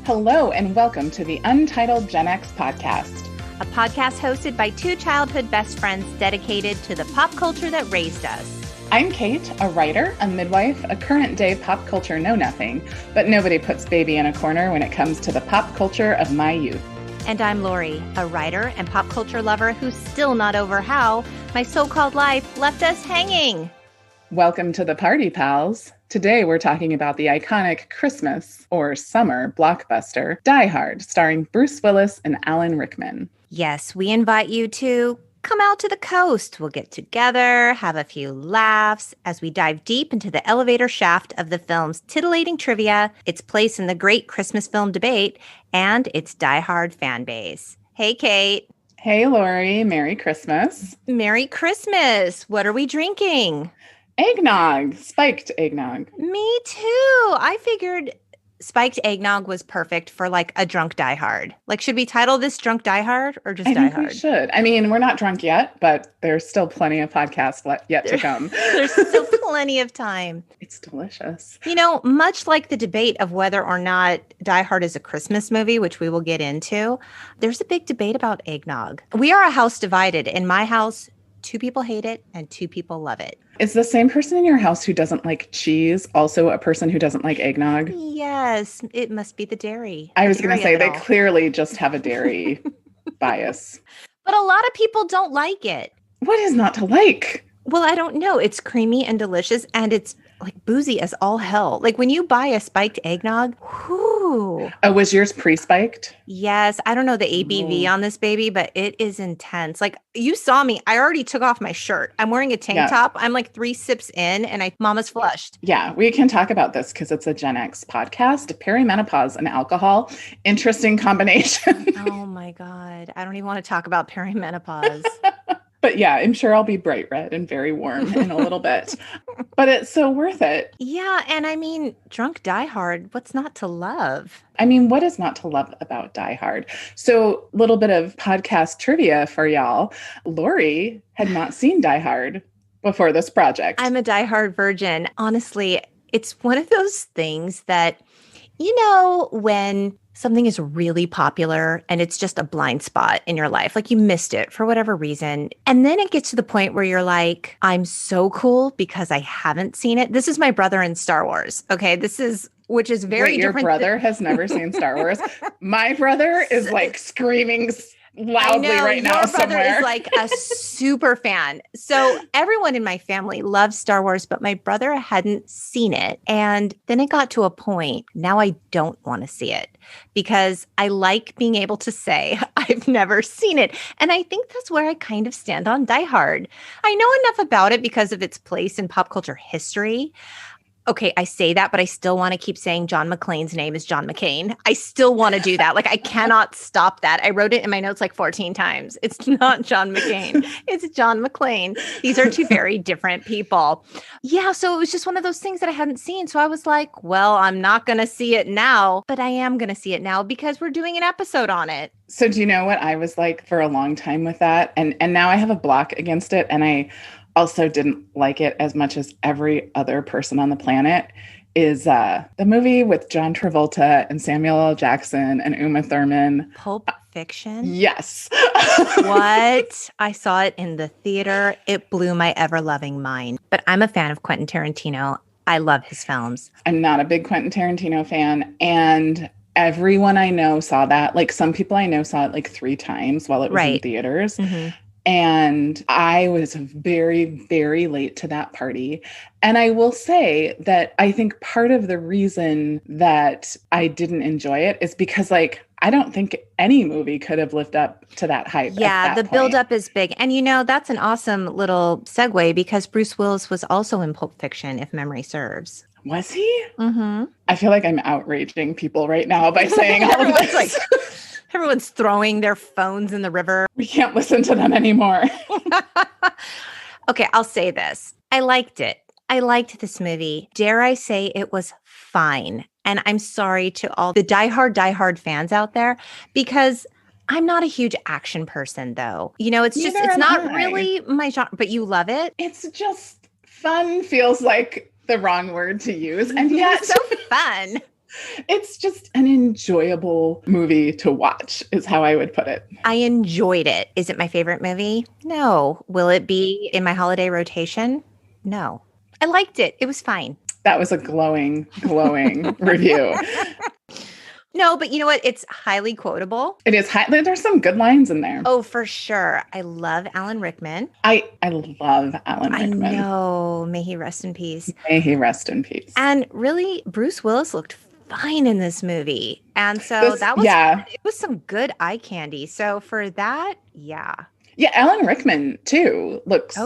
Hello and welcome to the Untitled Gen X podcast. A podcast hosted by two childhood best friends dedicated to the pop culture that raised us. I'm Kate, a writer, a midwife, a current-day pop culture know-nothing, but nobody puts baby in a corner when it comes to the pop culture of my youth. And I'm Lori, a writer and pop culture lover who's still not over how my so-called life left us hanging. Welcome to the party, pals. Today we're talking about the iconic Christmas or summer blockbuster, Die Hard, starring Bruce Willis and Alan Rickman. Yes, we invite you to come out to the coast. We'll get together, have a few laughs as we dive deep into the elevator shaft of the film's titillating trivia, its place in the great Christmas film debate, and its Die Hard fan base. Hey, Kate. Hey, Lori. Merry Christmas. Merry Christmas. What are we drinking? Eggnog. Spiked eggnog. Me too. I figured spiked eggnog was perfect for like a drunk Die Hard. Like, should we title this Drunk Die Hard or just Die Hard? We should. I mean, we're not drunk yet, but there's still plenty of podcasts yet to come. There's still plenty of time. It's delicious. You know, much like the debate of whether or not Die Hard is a Christmas movie, which we will get into, there's a big debate about eggnog. We are a house divided. In my house, 2 people hate it and 2 people love it. Is the same person in your house who doesn't like cheese also a person who doesn't like eggnog? Yes, it must be the dairy. I was going to say they clearly just have a dairy bias. But a lot of people don't like it. What is not to like? Well, I don't know. It's creamy and delicious, and it's like boozy as all hell. Like when you buy a spiked eggnog, whoo. Oh, was yours pre-spiked? Yes. I don't know the ABV on this baby, but it is intense. Like you saw me. I already took off my shirt. I'm wearing a tank top. I'm like 3 sips in and mama's flushed. Yeah, we can talk about this because it's a Gen X podcast. Perimenopause and alcohol. Interesting combination. Oh my God. I don't even want to talk about perimenopause. But yeah, I'm sure I'll be bright red and very warm in a little bit. But it's so worth it. Yeah. And I mean, drunk Die Hard, what's not to love? I mean, what is not to love about Die Hard? So a little bit of podcast trivia for y'all. Lori had not seen Die Hard before this project. I'm a Die Hard virgin. Honestly, it's one of those things that, you know, when something is really popular and it's just a blind spot in your life, like you missed it for whatever reason. And then it gets to the point where you're like, I'm so cool because I haven't seen it. This is my brother in Star Wars. Okay. Which is very different. Your brother has never seen Star Wars. My brother is like screaming loudly right now somewhere. Your brother is like a super fan. So everyone in my family loves Star Wars, but my brother hadn't seen it. And then it got to a point, now I don't want to see it because I like being able to say I've never seen it. And I think that's where I kind of stand on Die Hard. I know enough about it because of its place in pop culture history. Okay, I say that, but I still want to keep saying John McClane's name is John McCain. I still want to do that. Like, I cannot stop that. I wrote it in my notes like 14 times. It's not John McCain. It's John McClane. These are 2 very different people. Yeah, so it was just one of those things that I hadn't seen. So I was like, well, I'm not going to see it now, but I am going to see it now because we're doing an episode on it. So do you know what I was like for a long time with that? And now I have a block against it, and I also didn't like it as much as every other person on the planet, is the movie with John Travolta and Samuel L. Jackson and Uma Thurman. Pulp Fiction? Yes. What? I saw it in the theater. It blew my ever-loving mind. But I'm a fan of Quentin Tarantino. I love his films. I'm not a big Quentin Tarantino fan. And everyone I know saw that. Like some people I know saw it like 3 times while it was in theaters. Mm-hmm. And I was very, very late to that party. And I will say that I think part of the reason that I didn't enjoy it is because, like, I don't think any movie could have lived up to that hype. Yeah, the buildup is big. And, you know, that's an awesome little segue because Bruce Willis was also in Pulp Fiction, if memory serves. Was he? Mm-hmm. I feel like I'm outraging people right now by saying all of this. Like, everyone's throwing their phones in the river. We can't listen to them anymore. Okay, I'll say this. I liked it. I liked this movie. Dare I say it was fine. And I'm sorry to all the Die Hard fans out there, because I'm not a huge action person, though. You know, it's not really my genre, but you love it. It's just fun feels like the wrong word to use. And yet so fun. It's just an enjoyable movie to watch, is how I would put it. I enjoyed it. Is it my favorite movie? No. Will it be in my holiday rotation? No. I liked it. It was fine. That was a glowing review. No, but you know what? It's highly quotable. It is there's some good lines in there. Oh, for sure. I love Alan Rickman. I love Alan Rickman. I know. May he rest in peace. May he rest in peace. And really, Bruce Willis looked fine in this movie. And so it was some good eye candy. So for that, yeah. Yeah, Alan Rickman too looks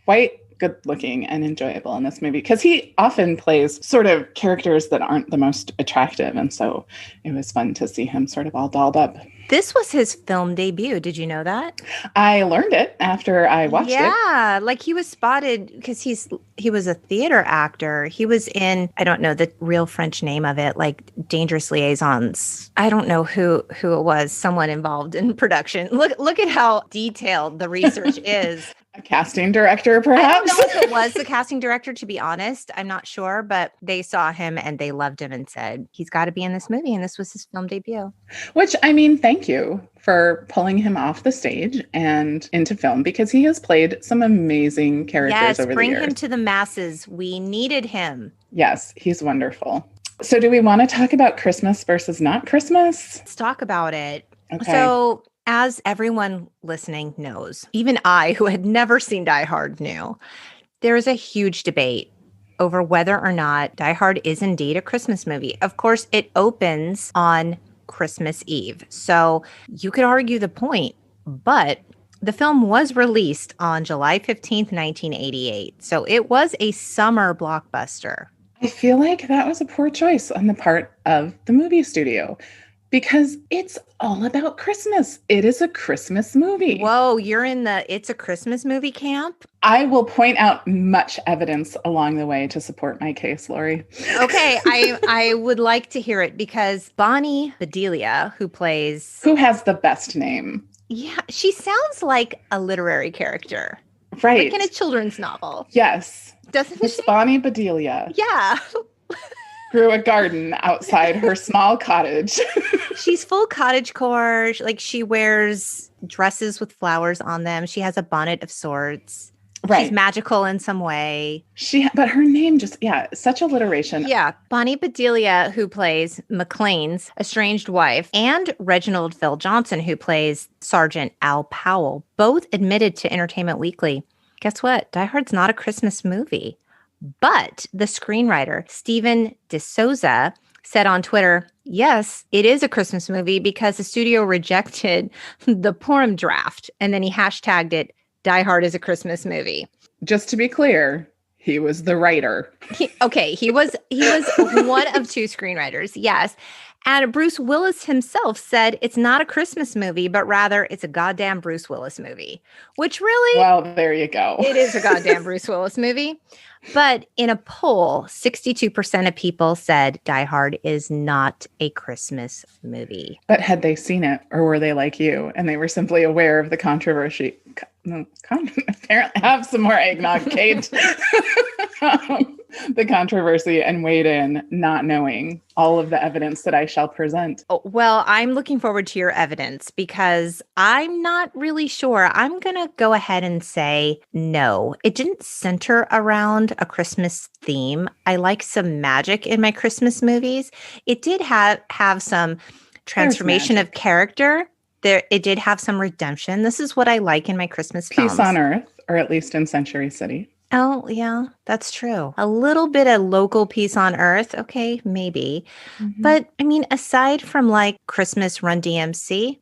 quite good looking and enjoyable in this movie, because he often plays sort of characters that aren't the most attractive. And so it was fun to see him sort of all dolled up. This was his film debut. Did you know that? I learned it after I watched it. Yeah, like he was spotted because he was a theater actor. He was in, I don't know the real French name of it, like Dangerous Liaisons. I don't know who it was, someone involved in production. Look at how detailed the research is. A casting director, perhaps? I don't know if it was the casting director, to be honest. I'm not sure, but they saw him and they loved him and said, he's got to be in this movie. And this was his film debut. Which, I mean, thank you for pulling him off the stage and into film, because he has played some amazing characters over the years. Yes, bring him to the masses. We needed him. Yes, he's wonderful. So do we want to talk about Christmas versus not Christmas? Let's talk about it. Okay. So as everyone listening knows, even I, who had never seen Die Hard, knew, there is a huge debate over whether or not Die Hard is indeed a Christmas movie. Of course, it opens on Christmas Eve, so you could argue the point, but the film was released on July 15th, 1988, so it was a summer blockbuster. I feel like that was a poor choice on the part of the movie studio, because it's all about Christmas. It is a Christmas movie. Whoa, you're in the it's a Christmas movie camp? I will point out much evidence along the way to support my case, Lori. Okay, I would like to hear it, because Bonnie Bedelia, who has the best name? Yeah, she sounds like a literary character. Right. Like in a children's novel. Yes. Doesn't Miss she? Bonnie Bedelia. Yeah. Grew a garden outside her small cottage. She's full cottagecore. Like, she wears dresses with flowers on them. She has a bonnet of sorts. Right. She's magical in some way. But her name such alliteration. Yeah. Bonnie Bedelia, who plays McLean's estranged wife, and Reginald Phil Johnson, who plays Sergeant Al Powell, both admitted to Entertainment Weekly, guess what? Die Hard's not a Christmas movie. But the screenwriter, Steven D'Souza, said on Twitter, yes, it is a Christmas movie because the studio rejected the Purim draft. And then he hashtagged it, Die Hard is a Christmas movie. Just to be clear, he was the writer. He was one of two screenwriters, yes. And Bruce Willis himself said it's not a Christmas movie, but rather it's a goddamn Bruce Willis movie, which really... Well, there you go. It is a goddamn Bruce Willis movie. But in a poll, 62% of people said Die Hard is not a Christmas movie. But had they seen it, or were they like you and they were simply aware of the controversy? Apparently, have some more eggnog, Kate. The controversy, and weighed in, not knowing all of the evidence that I shall present. Oh, well, I'm looking forward to your evidence, because I'm not really sure. I'm going to go ahead and say no. It didn't center around a Christmas theme. I like some magic in my Christmas movies. It did have some transformation of character. It did have some redemption. This is what I like in my Christmas films. Peace on Earth, or at least in Century City. Oh, yeah, that's true. A little bit of local peace on Earth. Okay, maybe. Mm-hmm. But I mean, aside from like Christmas Run DMC,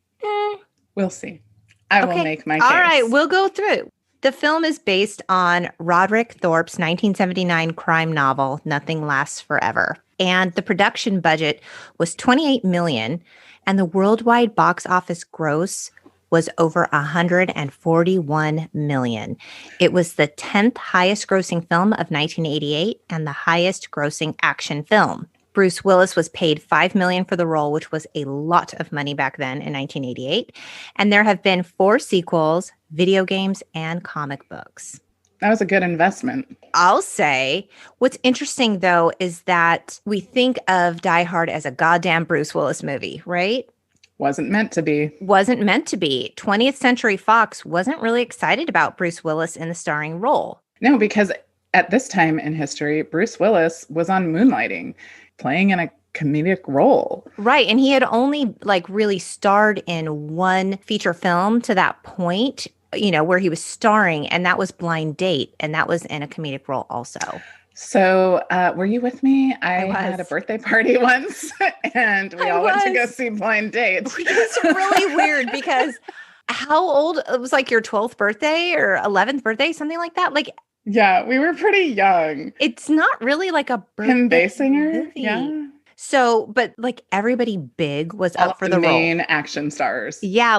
we'll see. I will make my case. All right, we'll go through. The film is based on Roderick Thorpe's 1979 crime novel, Nothing Lasts Forever. And the production budget was $28 million, and the worldwide box office gross was over $141 million. It was the 10th highest grossing film of 1988 and the highest grossing action film. Bruce Willis was paid $5 million for the role, which was a lot of money back then in 1988. And there have been 4 sequels, video games, and comic books. That was a good investment. I'll say. What's interesting, though, is that we think of Die Hard as a goddamn Bruce Willis movie, right? Wasn't meant to be. Wasn't meant to be. 20th Century Fox wasn't really excited about Bruce Willis in the starring role. No, because at this time in history, Bruce Willis was on Moonlighting, playing in a comedic role. Right. And he had only really starred in one feature film to that point, where he was starring, and that was Blind Date, and that was in a comedic role also. So were you with me? I had a birthday party once, and we all went to go see Blind Date. Which was really weird because how old? It was like your 12th birthday or 11th birthday, something like that. Yeah, we were pretty young. It's not really like a birthday Kim Basinger, movie. yeah. So, but everybody big was up for the main role. Action stars. Yeah,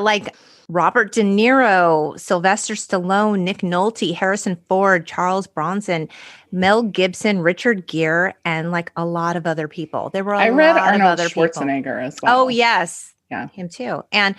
Robert De Niro, Sylvester Stallone, Nick Nolte, Harrison Ford, Charles Bronson, Mel Gibson, Richard Gere, and a lot of other people. There were a lot Arnold of other Schwarzenegger people. as well. Oh, yes. Yeah. Him too. And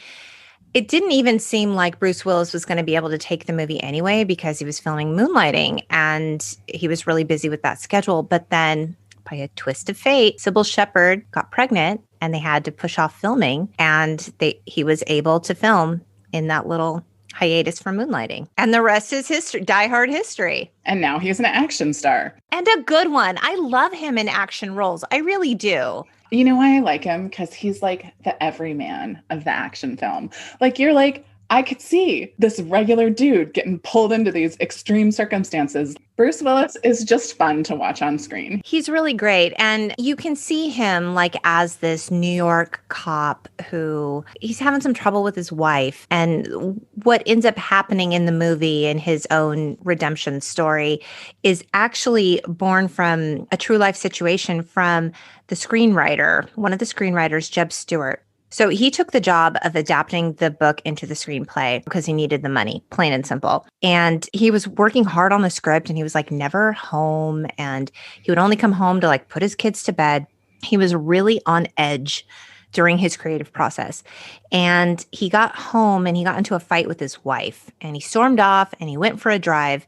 it didn't even seem like Bruce Willis was going to be able to take the movie anyway because he was filming Moonlighting and he was really busy with that schedule. But then by a twist of fate, Sybil Shepherd got pregnant and they had to push off filming, and he was able to film in that little hiatus from Moonlighting. And the rest is history, Die Hard history. And now he's an action star. And a good one. I love him in action roles. I really do. You know why I like him? Because he's like the everyman of the action film. You're like, I could see this regular dude getting pulled into these extreme circumstances. Bruce Willis is just fun to watch on screen. He's really great. And you can see him as this New York cop who he's having some trouble with his wife. And what ends up happening in the movie and his own redemption story is actually born from a true life situation from the screenwriter, one of the screenwriters, Jeb Stewart. So he took the job of adapting the book into the screenplay because he needed the money, plain and simple. And he was working hard on the script and he was never home. And he would only come home to put his kids to bed. He was really on edge during his creative process. And he got home and he got into a fight with his wife and he stormed off and he went for a drive.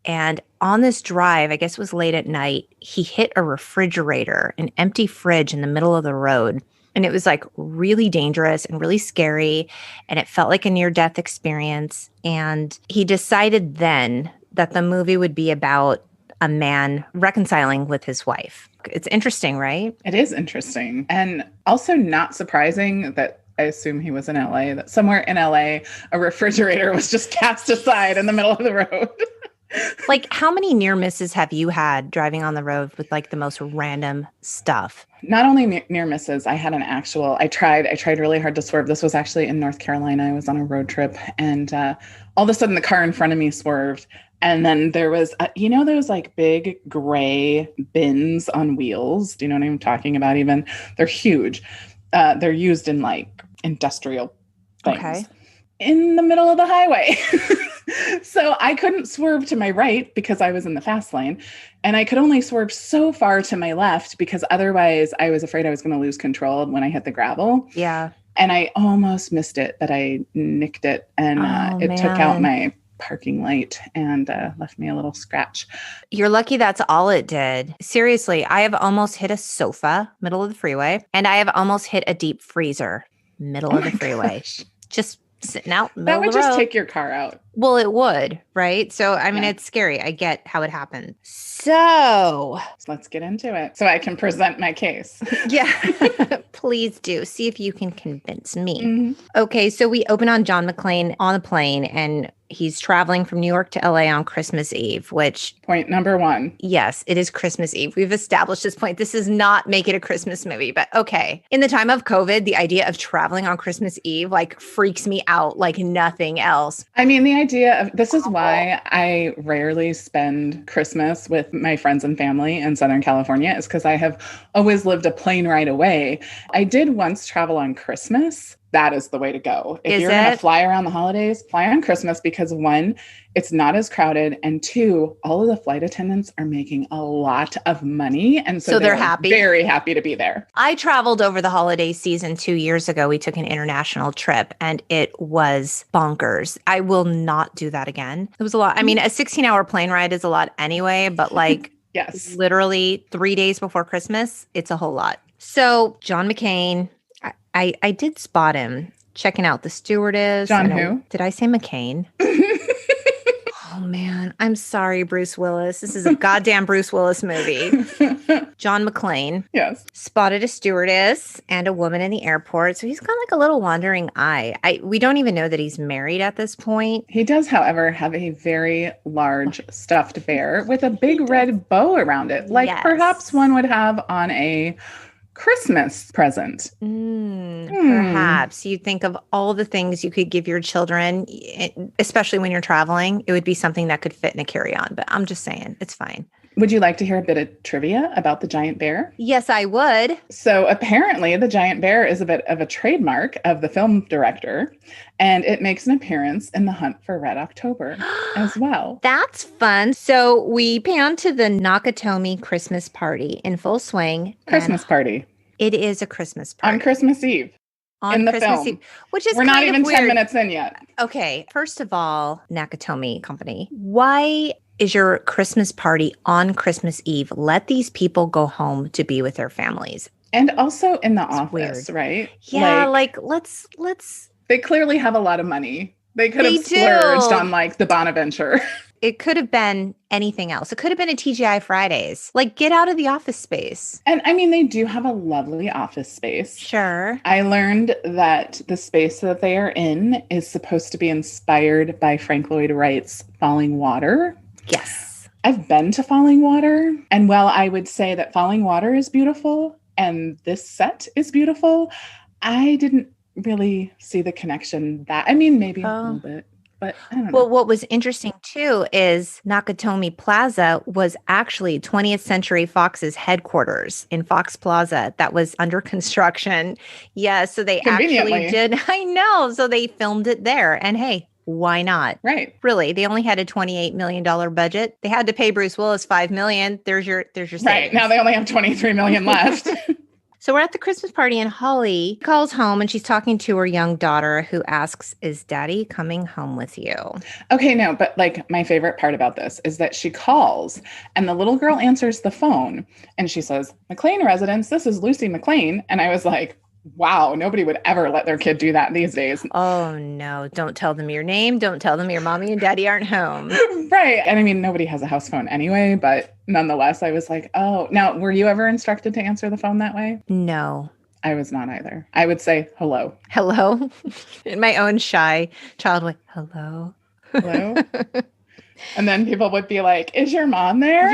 And on this drive, I guess it was late at night, he hit a refrigerator, an empty fridge in the middle of the road. And it was really dangerous and really scary. And it felt like a near-death experience. And he decided then that the movie would be about a man reconciling with his wife. It's interesting, right? It is interesting. And also not surprising that I assume he was in LA, that somewhere in LA, a refrigerator was just cast aside in the middle of the road. How many near misses have you had driving on the road with the most random stuff? Not only near misses, I had I tried really hard to swerve. This was actually in North Carolina. I was on a road trip and all of a sudden the car in front of me swerved. And then there was, those big gray bins on wheels. Do you know what I'm talking about even? They're huge. They're used in industrial things. Okay. In the middle of the highway. So I couldn't swerve to my right because I was in the fast lane. And I could only swerve so far to my left because otherwise I was afraid I was going to lose control when I hit the gravel. Yeah. And I almost missed it, but I nicked it and it took out my parking light and left me a little scratch. You're lucky that's all it did. Seriously, I have almost hit a sofa, middle of the freeway, and I have almost hit a deep freezer, middle of the freeway. Gosh. Just sitting out. That would just take your car out. Well, it would, right? So, I mean, It's scary. I get how it happened. So let's get into it so I can present my case. Yeah, please do. See if you can convince me. Mm-hmm. Okay, so we open on John McClane on a plane and he's traveling from New York to LA on Christmas Eve, which... Point number one. Yes, it is Christmas Eve. We've established this point. This does not make it a Christmas movie, but okay. In the time of COVID, the idea of traveling on Christmas Eve freaks me out like nothing else. I mean, the idea of... This is why I rarely spend Christmas with my friends and family in Southern California is because I have always lived a plane ride away. I did once travel on Christmas that is the way to go. If you're going to fly around the holidays, fly on Christmas, because one, it's not as crowded. And two, all of the flight attendants are making a lot of money. And so they're happy, very happy to be there. I traveled over the holiday season 2 years ago. We took an international trip and it was bonkers. I will not do that again. It was a lot. I mean, a 16-hour plane ride is a lot anyway, but like yes, literally 3 days before Christmas, it's a whole lot. So John McCain, I did spot him checking out the stewardess. John who? Did I say McCain? Oh, man. I'm sorry, Bruce Willis. This is a goddamn Bruce Willis movie. John McClane. Yes. Spotted a stewardess and a woman in the airport. So he's got like a little wandering eye. We don't even know that he's married at this point. He does, however, have a very large stuffed bear with a big red bow around it. Like perhaps one would have on a Christmas present. Perhaps you think of all the things you could give your children, especially when you're traveling, it would be something that could fit in a carry-on, but I'm just saying it's fine. Would you like to hear a bit of trivia about the giant bear? Yes, I would. So apparently the giant bear is a bit of a trademark of the film director, and it makes an appearance in The Hunt for Red October as well. That's fun. So we pan to the Nakatomi Christmas party in full swing. Christmas party. It is a Christmas party. On Christmas Eve. In the Christmas film. Eve, which is we're not even 10 minutes in yet. Okay. First of all, Nakatomi Company, why is your Christmas party on Christmas Eve? Let these people go home to be with their families. And also in the office, weird. Right? Yeah, like let's. They clearly have a lot of money. They could have splurged on like the Bonaventure. It could have been anything else. It could have been a TGI Fridays. Like, get out of the office space. And I mean, they do have a lovely office space. Sure. I learned that the space that they are in is supposed to be inspired by Frank Lloyd Wright's Falling Water. Yes. I've been to Falling Water. And while I would say that Falling Water is beautiful and this set is beautiful, I didn't really see the connection I mean, maybe a little bit. But I don't know. Well, what was interesting too is Nakatomi Plaza was actually 20th Century Fox's headquarters in Fox Plaza that was under construction. Yeah, so they actually did. I know. So they filmed it there. And hey, why not? Right. Really, they only had a $28 million budget. They had to pay Bruce Willis $5 million. There's your savings. Right. Now they only have $23 million left. So we're at the Christmas party and Holly calls home and she's talking to her young daughter who asks, is Daddy coming home with you? Okay, no, but like my favorite part about this is that she calls and the little girl answers the phone and she says, McLean residence, this is Lucy McLean. And I was like, wow, nobody would ever let their kid do that these days. Oh, no. Don't tell them your name. Don't tell them your mommy and daddy aren't home. Right. And I mean, nobody has a house phone anyway, but nonetheless, I was like, oh, now, were you ever instructed to answer the phone that way? No. I was not either. I would say, hello. Hello. In my own shy child way, hello. Hello. And then people would be like, is your mom there?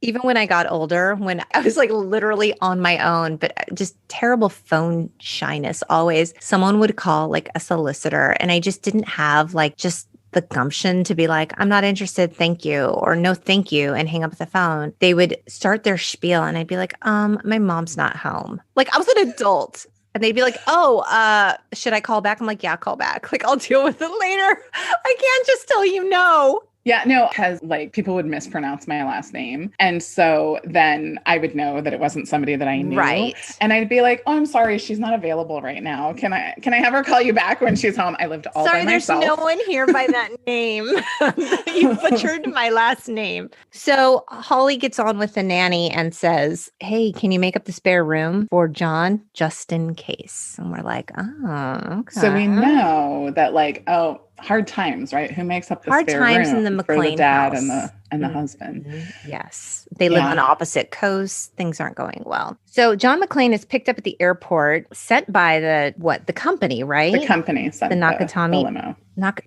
Even when I got older, when I was like literally on my own, but just terrible phone shyness always, someone would call like a solicitor and I just didn't have like just the gumption to be like, I'm not interested, thank you, or no, thank you, and hang up the phone. They would start their spiel and I'd be like, my mom's not home. Like I was an adult. And they'd be like, should I call back? I'm like, yeah, call back. Like, I'll deal with it later. I can't just tell you no. Yeah, no, because like people would mispronounce my last name. And so then I would know that it wasn't somebody that I knew. Right. And I'd be like, oh, I'm sorry, she's not available right now. Can I have her call you back when she's home? I lived all by myself. Sorry, there's no one here by that name. You butchered my last name. So Holly gets on with the nanny and says, hey, can you make up the spare room for John just in case? And we're like, oh, okay. So we know that like, hard times, right? Who makes up the hard spare times room in the McLean for the dad house. and the husband? Yes. They live on opposite coasts. Things aren't going well. So John McClane is picked up at the airport, sent by the company, right? The company sent the Nakatomi limo.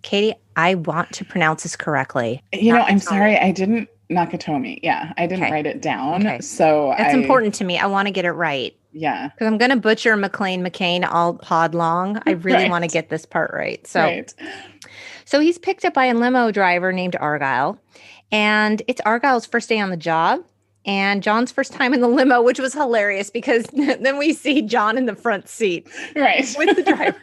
Katie, I want to pronounce this correctly. You know, I'm sorry, I didn't Nakatomi. Yeah, I didn't write it down. Okay. So that's important to me. I want to get it right. Yeah. Because I'm going to butcher McCain all pod long. I really want to get this part right. So he's picked up by a limo driver named Argyle. And it's Argyle's first day on the job. And John's first time in the limo, which was hilarious because then we see John in the front seat. Right. With the driver.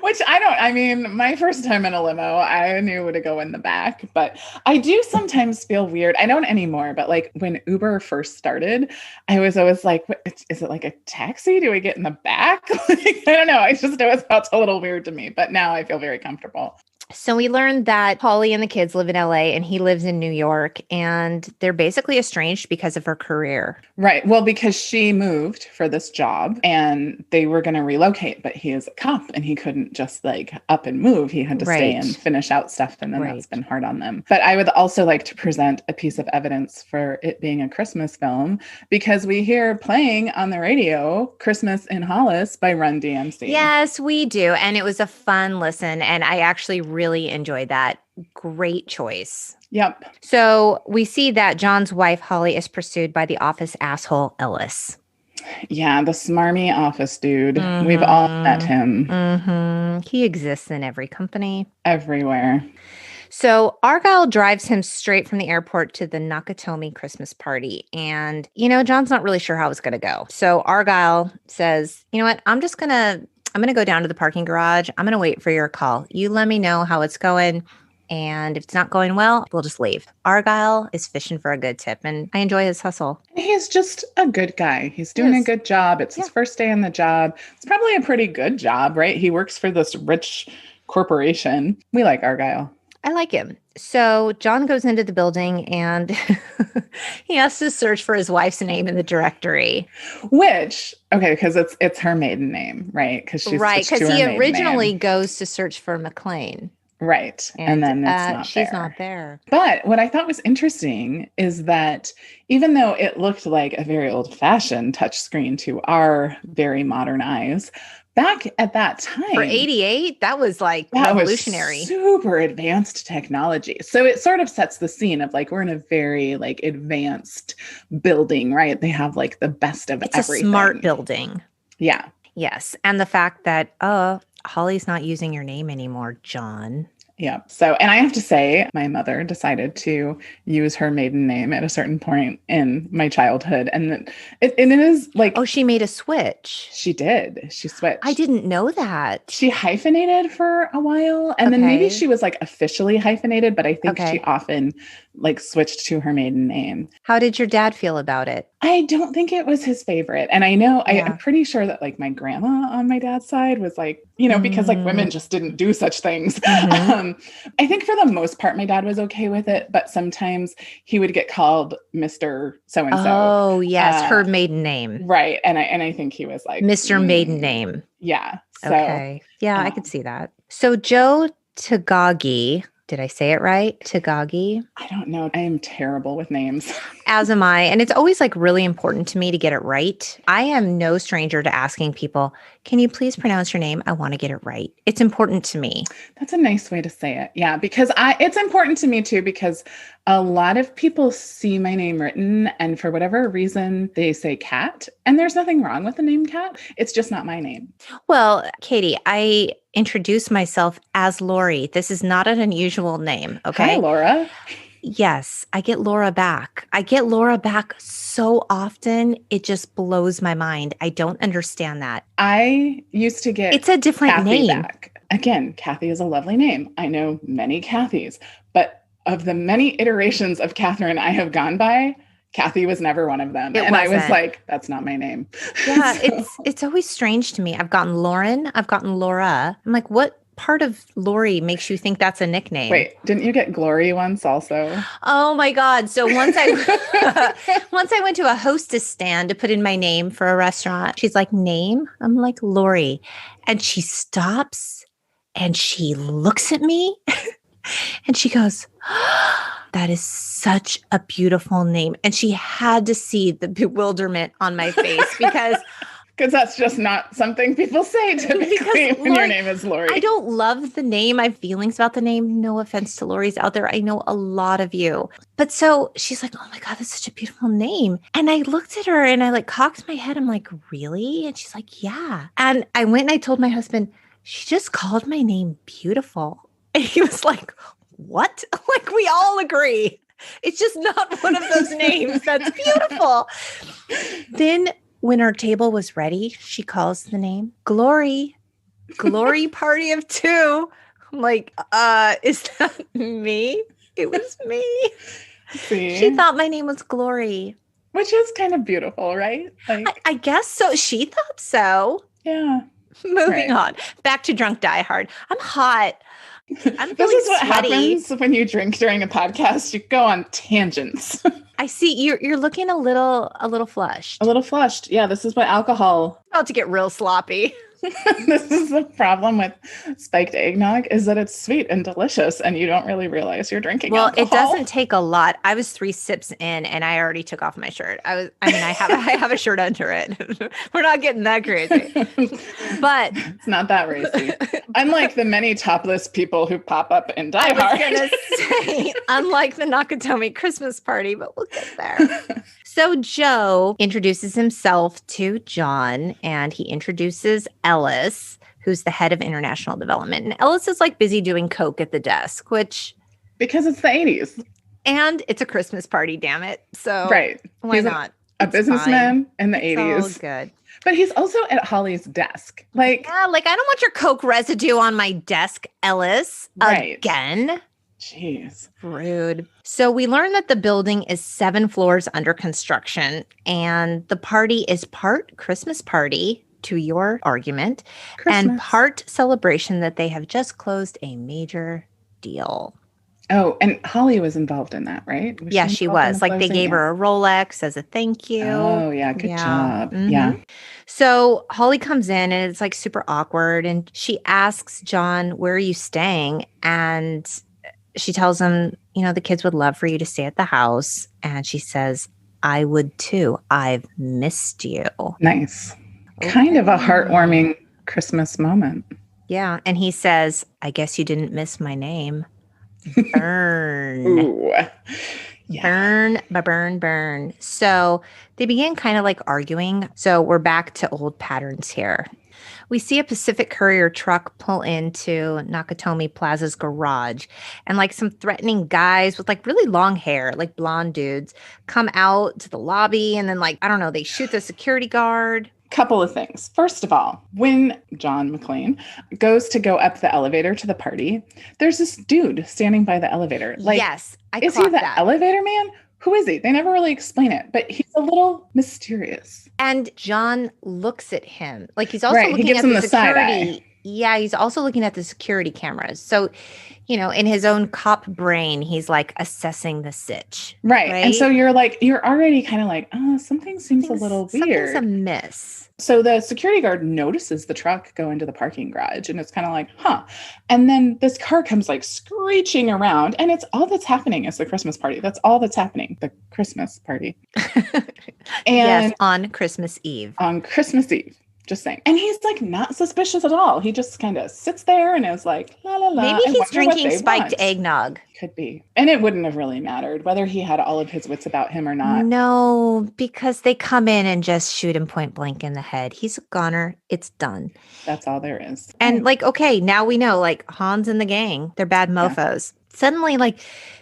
Which my first time in a limo, I knew to go in the back, but I do sometimes feel weird. I don't anymore, but like when Uber first started, I was always like, is it like a taxi? Do we get in the back? I don't know. It always felt a little weird to me, but now I feel very comfortable. So we learned that Holly and the kids live in LA and he lives in New York, and they're basically estranged because of her career. Right. Well, because she moved for this job and they were going to relocate, but he is a cop and he couldn't just like up and move. He had to stay and finish out stuff. And then that's been hard on them. But I would also like to present a piece of evidence for it being a Christmas film, because we hear playing on the radio Christmas in Hollis by Run DMC. Yes, we do. And it was a fun listen. And I actually really enjoyed that. Great choice. Yep. So we see that John's wife, Holly, is pursued by the office asshole, Ellis. Yeah, the smarmy office dude. Mm-hmm. We've all met him. Mm-hmm. He exists in every company. Everywhere. So Argyle drives him straight from the airport to the Nakatomi Christmas party. And, John's not really sure how it's going to go. So Argyle says, you know what, I'm going to go down to the parking garage. I'm going to wait for your call. You let me know how it's going. And if it's not going well, we'll just leave. Argyle is fishing for a good tip, and I enjoy his hustle. He's just a good guy. He's doing a good job. It's his first day on the job. It's probably a pretty good job, right? He works for this rich corporation. We like Argyle. I like him. So John goes into the building and he has to search for his wife's name in the directory. Because it's her maiden name, right? Because he originally goes to search for McLean. Right. And then she's not there. But what I thought was interesting is that even though it looked like a very old-fashioned touchscreen to our very modern eyes, back at that time, for 88, that was like revolutionary. Was super advanced technology. So it sort of sets the scene of like, we're in a very like advanced building, right? They have like the best of everything. It's a smart building. Yeah. Yes. And the fact that, Holly's not using your name anymore, John. Yeah. So, and I have to say, my mother decided to use her maiden name at a certain point in my childhood. And it is like... Oh, she made a switch. She did. She switched. I didn't know that. She hyphenated for a while. And then maybe she was like officially hyphenated, but I think she often like switched to her maiden name. How did your dad feel about it? I don't think it was his favorite. And I know, I'm pretty sure that like my grandma on my dad's side was like, because like women just didn't do such things. Mm-hmm. I think for the most part, my dad was okay with it, but sometimes he would get called Mr. So-and-so. Oh, yes. Her maiden name. Right. And I think he was like, Mr. Maiden name. Yeah. So, okay. Yeah, I could see that. So Joe Tagagi, did I say it right? Tagagi? I don't know. I am terrible with names. As am I. And it's always like really important to me to get it right. I am no stranger to asking people, can you please pronounce your name? I want to get it right. It's important to me. That's a nice way to say it. Yeah, because it's important to me too, because a lot of people see my name written and for whatever reason they say Kat, and there's nothing wrong with the name Kat. It's just not my name. Well, Katie, I introduce myself as Lori. This is not an unusual name. Okay. Hi, Laura. Yes, I get Laura back. I get Laura back so often. It just blows my mind. I don't understand that. I used to get it's a different Kathy name. Back. Again, Kathy is a lovely name. I know many Kathys, but of the many iterations of Catherine I have gone by, Kathy was never one of them. I was like, that's not my name. Yeah, it's always strange to me. I've gotten Lauren. I've gotten Laura. I'm like, what part of Lori makes you think that's a nickname? Wait, didn't you get Glory once also? Oh my God. So once I went to a hostess stand to put in my name for a restaurant, she's like, name? I'm like, Lori. And she stops and she looks at me and she goes, that is such a beautiful name. And she had to see the bewilderment on my face because that's just not something people say typically when your name is Lori. I don't love the name. I have feelings about the name. No offense to Lori's out there. I know a lot of you. But so she's like, oh my God, that's such a beautiful name. And I looked at her and I like cocked my head. I'm like, really? And she's like, yeah. And I went and I told my husband, she just called my name beautiful. And he was like, what? Like we all agree It's just not one of those names. That's beautiful. Then when our table was ready, she calls the name Glory Party of 2. I'm like, is that me? It was me. See? She thought my name was Glory. Which is kind of beautiful, right? Like, I guess so. She thought so. Yeah. Moving on. Back to Drunk Die Hard. I'm hot. I'm This is what sweaty. happens when you drink during a podcast. You go on tangents. I see you're looking a little flushed. A little flushed. Yeah, this is what alcohol. About to get real sloppy. This is the problem with spiked eggnog, is that it's sweet and delicious and you don't really realize you're drinking alcohol. It doesn't take a lot. I was 3 sips in and I already took off my shirt. I have a shirt under it. We're not getting that crazy. But it's not that racy. Unlike the many topless people who pop up in Die Hard. I was going to say, unlike the Nakatomi Christmas party, but we'll get there. So Joe introduces himself to John and he introduces Ellis, who's the head of international development. And Ellis is like busy doing coke at the desk, which... Because it's the 80s. And it's a Christmas party, damn it. So right. Why He's not? A businessman in the 80s. So good. But he's also at Holly's desk. Like, yeah, like I don't want your coke residue on my desk, Ellis. Right. Again. Jeez. Rude. So we learn that the building is 7 floors under construction and the party is part Christmas party, to your argument, and part celebration that they have just closed a major deal. Oh, and Holly was involved in that, right? Yeah, she was. Like they gave her a Rolex as a thank you. Oh, yeah. Good job. Mm-hmm. Yeah. So Holly comes in and it's like super awkward. And she asks John, where are you staying? And she tells him, the kids would love for you to stay at the house. And she says, I would too. I've missed you. Nice. Okay. Kind of a heartwarming Christmas moment. Yeah. And he says, I guess you didn't miss my name. Burn. Ooh. Yeah. Burn. So they begin kind of like arguing. So we're back to old patterns here. We see a Pacific Courier truck pull into Nakatomi Plaza's garage and like some threatening guys with like really long hair, like blonde dudes, come out to the lobby and then like, I don't know, they shoot the security guard. Couple of things. First of all, when John McClane goes to go up the elevator to the party, there's this dude standing by the elevator. Like, yes, is he the elevator man? Who is he? They never really explain it, but he's a little mysterious. And John looks at him. Like he's also looking at the security. Side eye. Yeah, he's also looking at the security cameras. So, in his own cop brain, he's like assessing the sitch. Right. And so you're already kind of like, something seems a little weird. Something's amiss. So the security guard notices the truck go into the parking garage and it's kind of like, huh. And then this car comes like screeching around and it's all that's happening is the Christmas party. That's all that's happening. The Christmas party. Yes, on Christmas Eve. On Christmas Eve. Just saying. And he's like not suspicious at all. He just kind of sits there and is like, la, la, la. Maybe he's drinking spiked eggnog. Could be. And it wouldn't have really mattered whether he had all of his wits about him or not. No, because they come in and just shoot him point blank in the head. He's a goner. It's done. That's all there is. And like, okay, now we know like Hans and the gang, they're bad mofos. Yeah. Suddenly, like,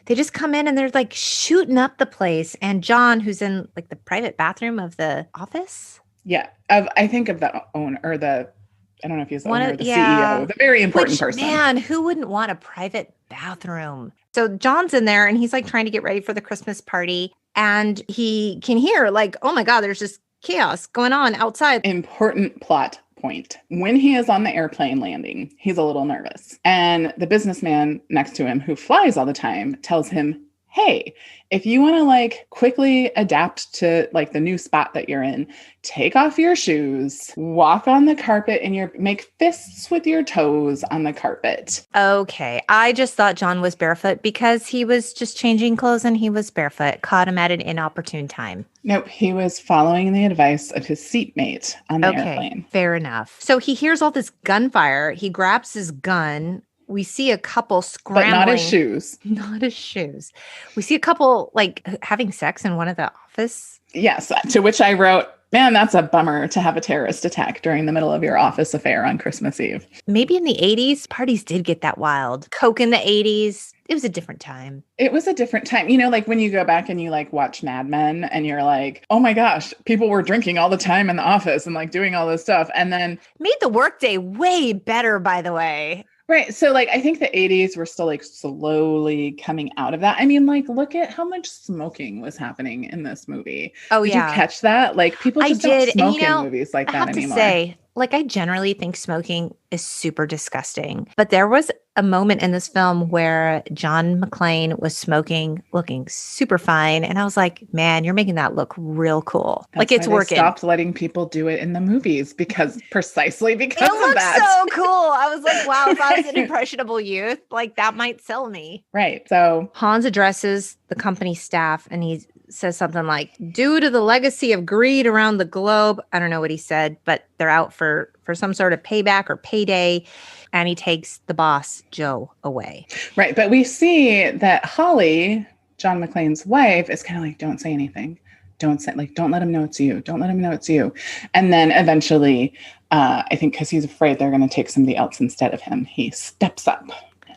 they just come in and they're like shooting up the place. And John, who's in like the private bathroom of the office. Yeah. I think of the owner or I don't know if he's the owner or the CEO, the very important person. Man, who wouldn't want a private bathroom? So John's in there and he's like trying to get ready for the Christmas party. And he can hear like, oh my God, there's just chaos going on outside. Important plot point. When he is on the airplane landing, he's a little nervous. And the businessman next to him who flies all the time tells him, hey, if you want to like quickly adapt to like the new spot that you're in, take off your shoes, walk on the carpet and make fists with your toes on the carpet. Okay. I just thought John was barefoot because he was just changing clothes and he was barefoot. Caught him at an inopportune time. Nope. He was following the advice of his seatmate on the airplane. Fair enough. So he hears all this gunfire. He grabs his gun. We see a couple scrambling. But not his shoes. Not his shoes. We see a couple like having sex in one of the office. Yes. To which I wrote, Man, that's a bummer to have a terrorist attack during the middle of your office affair on Christmas Eve. Maybe in the 80s, parties did get that wild. Coke in the 80s. It was a different time. It was a different time. You know, like when you go back and you like watch Mad Men and you're like, oh my gosh, people were drinking all the time in the office and like doing all this stuff. And then made the workday way better, by the way. Right. So like, I think the 80s were still like slowly coming out of that. I mean, like, look at how much smoking was happening in this movie. Oh, Did you catch that? Like people just don't smoke in movies like that anymore. I have to say, like, I generally think smoking is super disgusting. But there was a moment in this film where John McClane was smoking, looking super fine. And I was like, man, you're making that look real cool. That's like it's why working. They stopped letting people do it in the movies precisely because of that. It looks so cool. I was like, wow, if I was an impressionable youth, like that might sell me. Right. So Hans addresses the company staff and he says something like, due to the legacy of greed around the globe. I don't know what he said, but they're out for some sort of payback or payday. And he takes the boss, Joe, away. Right. But we see that Holly, John McClane's wife, is kind of like, don't say anything. Don't let him know it's you. Don't let him know it's you. And then eventually, I think because he's afraid they're going to take somebody else instead of him, he steps up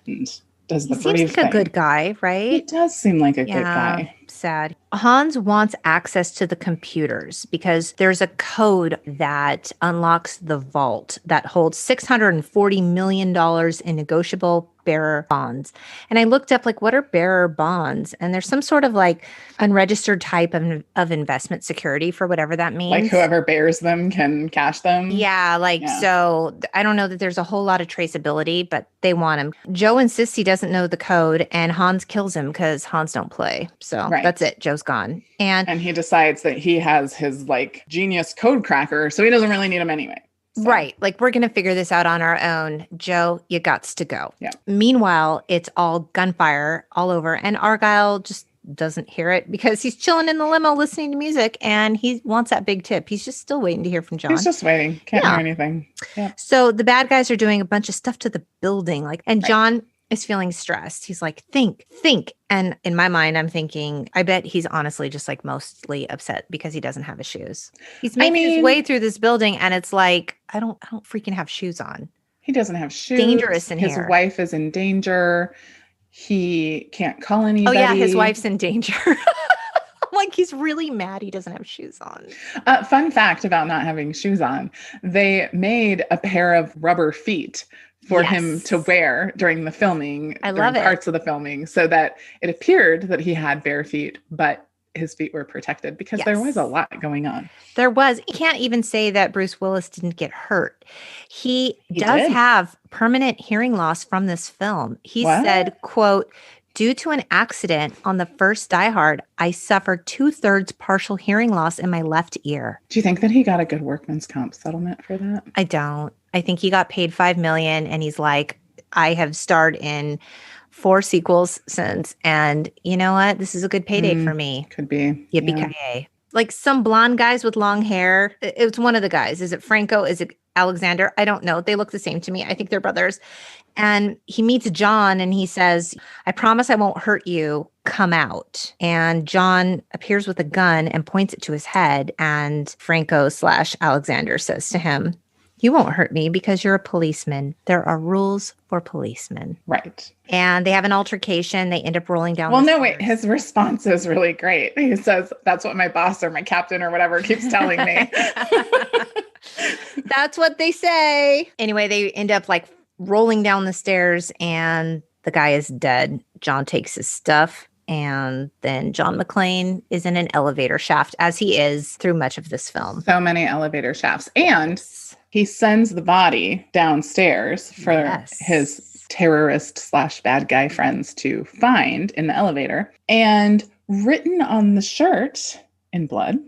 and does the brave thing. He seems like a good guy, right? He does seem like a good guy. Sad. Hans wants access to the computers because there's a code that unlocks the vault that holds $640 million in negotiable bearer bonds. And I looked up, like, what are bearer bonds? And there's some sort of like unregistered type of investment security for whatever that means. Like whoever bears them can cash them. Yeah. So I don't know that there's a whole lot of traceability, but they want him. Joe insists he doesn't know the code and Hans kills him because Hans don't play. So that's it. Joe's gone. And he decides that he has his like genius code cracker, so he doesn't really need him anyway. So. Right. Like, we're going to figure this out on our own. Joe, you gots to go. Yeah. Meanwhile, it's all gunfire all over. And Argyle just doesn't hear it because he's chilling in the limo listening to music and he wants that big tip. He's just still waiting to hear from John. He's just waiting. Can't hear anything. Yeah. So the bad guys are doing a bunch of stuff to the building. And John is feeling stressed. He's like, think. And in my mind, I'm thinking, I bet he's honestly just like mostly upset because he doesn't have his shoes. He's making his way through this building and it's like, I don't freaking have shoes on. He doesn't have shoes. Dangerous in here. His wife is in danger. He can't call anybody. Oh yeah, his wife's in danger. Like, he's really mad he doesn't have shoes on. Fun fact about not having shoes on. They made a pair of rubber feet for him to wear during the filming. I love it. Parts of the filming, so that it appeared that he had bare feet, but his feet were protected because there was a lot going on. There was. You can't even say that Bruce Willis didn't get hurt. He does have permanent hearing loss from this film. He said, quote, due to an accident on the first Die Hard, I suffered 2/3 partial hearing loss in my left ear. Do you think that he got a good workman's comp settlement for that? I don't. I think he got paid $5 million and he's like, I have starred in 4 sequels since. And you know what? This is a good payday for me. Could be. Yippee-ki-yay. Like some blonde guys with long hair. It's one of the guys. Is it Franco? Is it Alexander? I don't know. They look the same to me. I think they're brothers. And he meets John and he says, I promise I won't hurt you. Come out. And John appears with a gun and points it to his head. And Franco/Alexander says to him, you won't hurt me because you're a policeman. There are rules for policemen. Right. And they have an altercation. They end up rolling down. Wait. His response is really great. He says, that's what my boss or my captain or whatever keeps telling me. That's what they say. Anyway, they end up like rolling down the stairs and the guy is dead. John takes his stuff. And then John McClane is in an elevator shaft, as he is through much of this film. So many elevator shafts. And he sends the body downstairs for his terrorist/bad guy friends to find in the elevator. And written on the shirt in blood,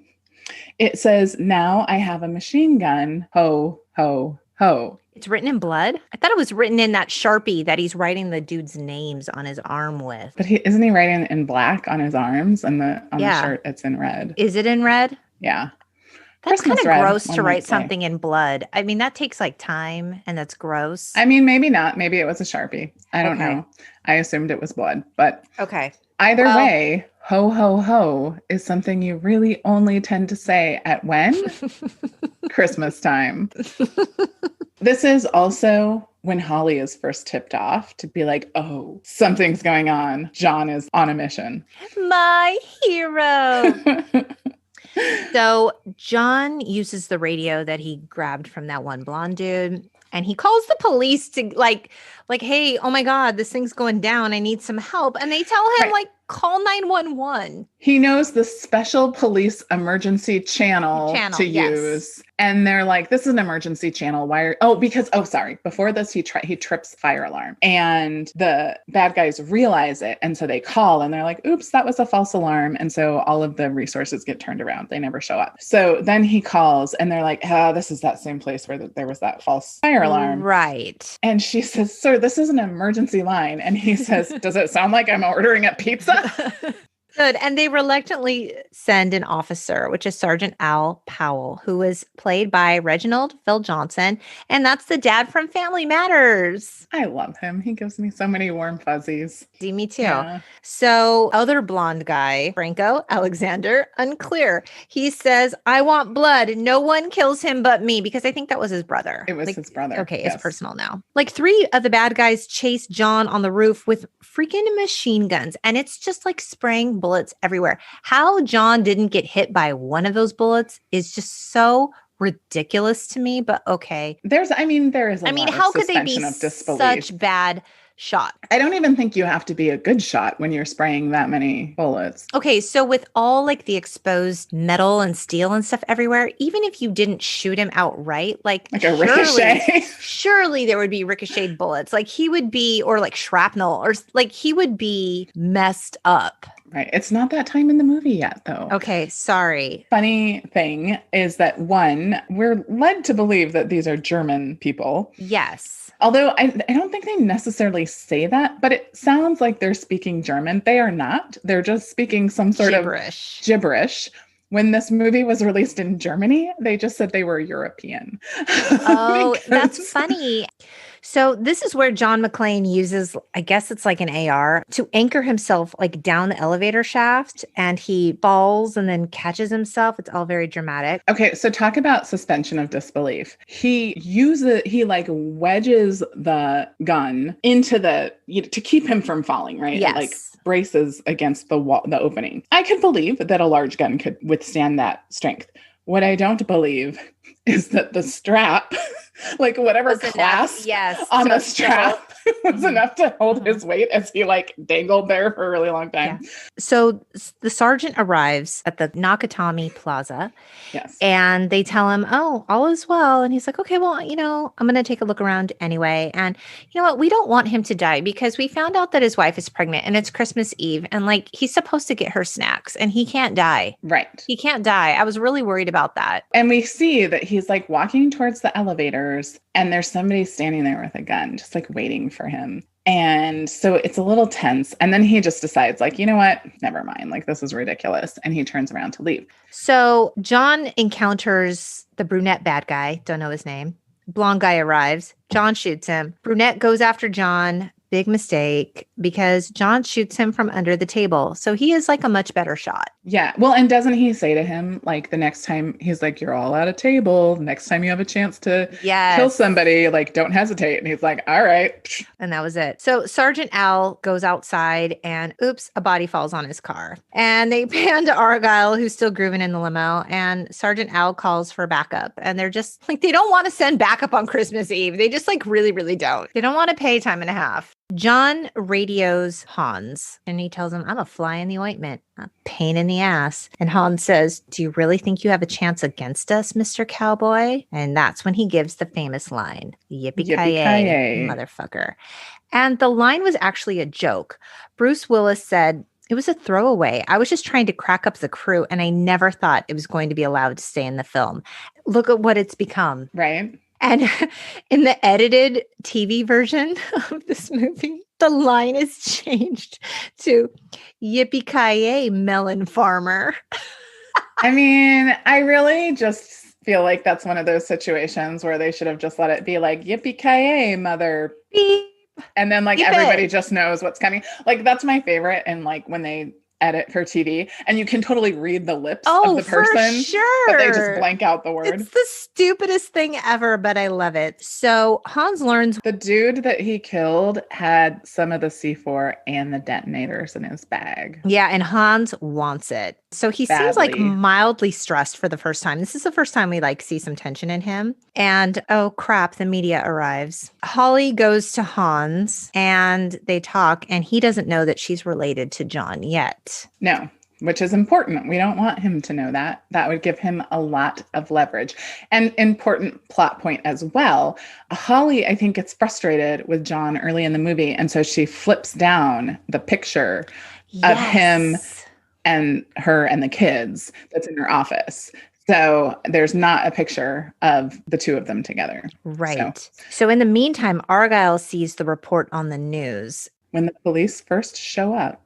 it says, now I have a machine gun. Ho, ho, ho. It's written in blood? I thought it was written in that Sharpie that he's writing the dude's names on his arm with. But isn't he writing in black on his arms? And on the shirt, it's in red. Is it in red? Yeah. That's kind Christmas of red, gross one to might write say. something in blood. I mean, that takes like time and that's gross. I mean, maybe not. Maybe it was a Sharpie. I don't Okay. know. I assumed it was blood, but Okay. either way, ho, ho, ho is something you really only tend to say at when? Christmas time. This is also when Holly is first tipped off to be like, oh, something's going on. John is on a mission. My hero. So John uses the radio that he grabbed from that one blonde dude, and he calls the police to like, hey, oh my God, this thing's going down. I need some help. And they tell him like, call 911. He knows the special police emergency channel to use. And they're like, this is an emergency channel. Sorry. Before this, he trips fire alarm and the bad guys realize it. And so they call and they're like, oops, that was a false alarm. And so all of the resources get turned around. They never show up. So then he calls and they're like, this is that same place where there was that false fire alarm. Right. And she says, sir, this is an emergency line. And he says, does it sound like I'm ordering a pizza? Good. And they reluctantly send an officer, which is Sergeant Al Powell, who is played by Reginald Phil Johnson. And that's the dad from Family Matters. I love him. He gives me so many warm fuzzies. See, me too. Yeah. So other blonde guy, Franco Alexander, unclear. He says, I want blood. No one kills him but me, because I think that was his brother. It was his brother. Okay, yes. It's personal now. Like 3 of the bad guys chase John on the roof with freaking machine guns. And it's just like spraying bullets everywhere. How John didn't get hit by one of those bullets is just so ridiculous to me, but okay. There is how could they be such bad shot? I don't even think you have to be a good shot when you're spraying that many bullets. Okay, so with all like the exposed metal and steel and stuff everywhere, even if you didn't shoot him outright, like a ricochet, surely there would be ricocheted bullets. Like he would be, or like shrapnel, or like he would be messed up. Right. It's not that time in the movie yet, though. Okay, sorry. Funny thing is that we're led to believe that these are German people. Yes. Although I don't think they necessarily say that, but it sounds like they're speaking German. They are not. They're just speaking some sort of gibberish. When this movie was released in Germany, they just said they were European. Oh, that's funny. So this is where John McClane uses, I guess it's like an AR, to anchor himself like down the elevator shaft, and he falls and then catches himself. It's all very dramatic. Okay, so talk about suspension of disbelief. He like wedges the gun into to keep him from falling, right? Yes. Like braces against the wall, the opening. I could believe that a large gun could withstand that strength. What I don't believe is that the strap, like whatever clasp on the strap was enough to hold his weight as he like dangled there for a really long time. Yeah. So the sergeant arrives at the Nakatomi Plaza. Yes. And they tell him, oh, all is well. And he's like, okay, well, I'm going to take a look around anyway. And you know what? We don't want him to die because we found out that his wife is pregnant and it's Christmas Eve. And like, he's supposed to get her snacks and he can't die. Right. He can't die. I was really worried about that. And we see that he's like walking towards the elevators and there's somebody standing there with a gun, just like waiting for him. And so it's a little tense. And then he just decides like, you know what? Never mind. Like, this is ridiculous. And he turns around to leave. So John encounters the brunette bad guy. Don't know his name. Blonde guy arrives. John shoots him. Brunette goes after John. Big mistake, because John shoots him from under the table. So he is like a much better shot. Yeah. Well, and doesn't he say to him, like the next time he's like, you're all at a table. Next time you have a chance to kill somebody, like don't hesitate. And he's like, all right. And that was it. So Sergeant Al goes outside and oops, a body falls on his car. And they pan to Argyle, who's still grooving in the limo. And Sergeant Al calls for backup. And they're just like, they don't want to send backup on Christmas Eve. They just like really, really don't. They don't want to pay time and a half. John radios Hans and he tells him, I'm a fly in the ointment, a pain in the ass. And Hans says, do you really think you have a chance against us, Mr. Cowboy? And that's when he gives the famous line, yippee-ki-yay, motherfucker. And the line was actually a joke. Bruce Willis said, it was a throwaway. I was just trying to crack up the crew and I never thought it was going to be allowed to stay in the film. Look at what it's become. Right. And in the edited TV version of this movie, the line is changed to yippee-ki-yay, melon farmer. I mean, I really just feel like that's one of those situations where they should have just let it be like, yippee-ki-yay, mother. Beep. And then like Beep everybody it. just knows what's coming. Like that's my favorite. And like when they edit for TV and you can totally read the lips of the person, for sure. but they just blank out the word. It's the stupidest thing ever, but I love it. So Hans learns the dude that he killed had some of the C4 and the detonators in his bag. Yeah, and Hans wants it. So he seems like mildly stressed for the first time. This is the first time we like see some tension in him. And oh crap, the media arrives. Holly goes to Hans and they talk, and he doesn't know that she's related to John yet. No, which is important. We don't want him to know that. That would give him a lot of leverage. And important plot point as well. Holly, I think, gets frustrated with John early in the movie. And so she flips down the picture of him and her and the kids that's in her office. So there's not a picture of the two of them together. Right. So in the meantime, Argyle sees the report on the news. When the police first show up,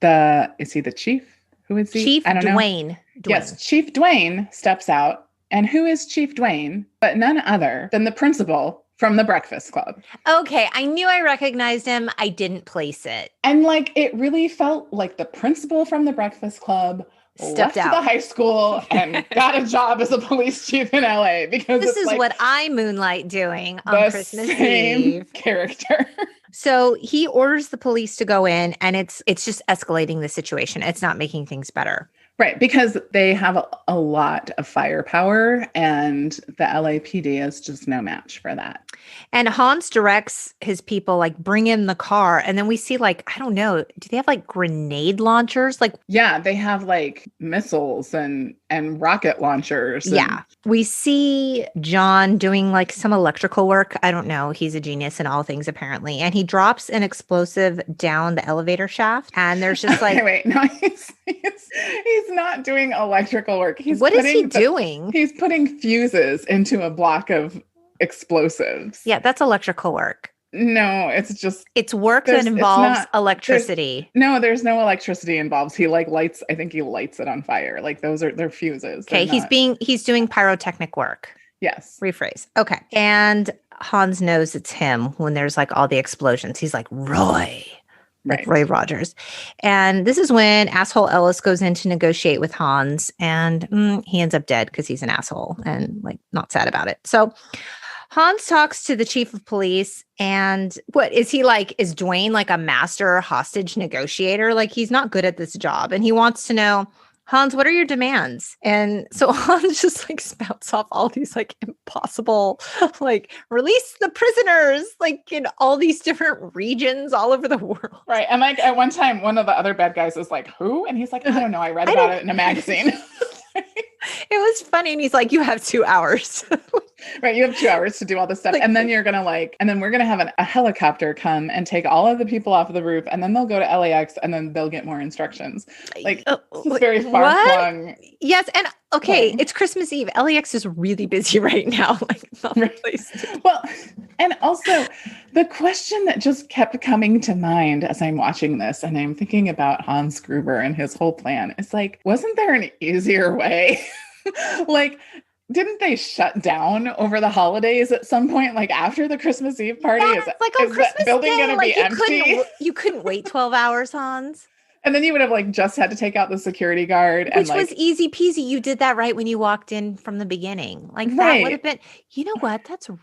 is he the chief? Who is he? Chief Dwayne. Yes, Chief Dwayne steps out. And who is Chief Dwayne? But none other than the principal from the Breakfast Club. Okay, I knew I recognized him. I didn't place it. And like, it really felt like the principal from the Breakfast Club stepped out to the high school and got a job as a police chief in LA, because this is like what I moonlight doing on Christmas Eve. Character. So he orders the police to go in, and it's just escalating the situation. It's not making things better. Right, because they have a lot of firepower, and the LAPD is just no match for that. And Hans directs his people, like, bring in the car. And then we see, like, I don't know, do they have, like, grenade launchers? Like, yeah, they have, like, missiles and rocket launchers. Yeah. We see John doing, like, some electrical work. I don't know. He's a genius in all things, apparently. And he drops an explosive down the elevator shaft. And there's just, like... Wait, no, he's not doing electrical work. What is he doing? He's putting fuses into a block of explosives. Yeah, that's electrical work. No, it's just... It's work that involves electricity. There's no electricity involved. He lights it on fire. Like they're fuses. Okay, he's doing pyrotechnic work. Yes. Rephrase. Okay. And Hans knows it's him when there's like all the explosions. He's like, Roy. Like Roy Rogers. And this is when asshole Ellis goes in to negotiate with Hans, and he ends up dead because he's an asshole and like not sad about it. So Hans talks to the chief of police, and what is he like? Is Dwayne like a master hostage negotiator? Like he's not good at this job, and he wants to know, Hans, what are your demands? And so Hans just like spouts off all these like impossible, like release the prisoners, like in all these different regions all over the world. Right. And like at one time, one of the other bad guys is like, who? And he's like, I don't know. I read about it in a magazine. It was funny. And he's like, you have 2 hours. Right. You have 2 hours to do all this stuff. And then you're going to and then we're going to have a helicopter come and take all of the people off of the roof. And then they'll go to LAX and then they'll get more instructions. Like it's very far flung. Yes. And okay, it's Christmas Eve. LAX is really busy right now. Like not the place to. Well, and also the question that just kept coming to mind as I'm watching this and I'm thinking about Hans Gruber and his whole plan is like, wasn't there an easier way? Like, didn't they shut down over the holidays at some point, like after the Christmas Eve party? Is Christmas building Day, going to be empty? You couldn't wait 12 hours, Hans. And then you would have like just had to take out the security guard. Which was easy peasy. You did that right when you walked in from the beginning. Like that would have been, you know what? That's a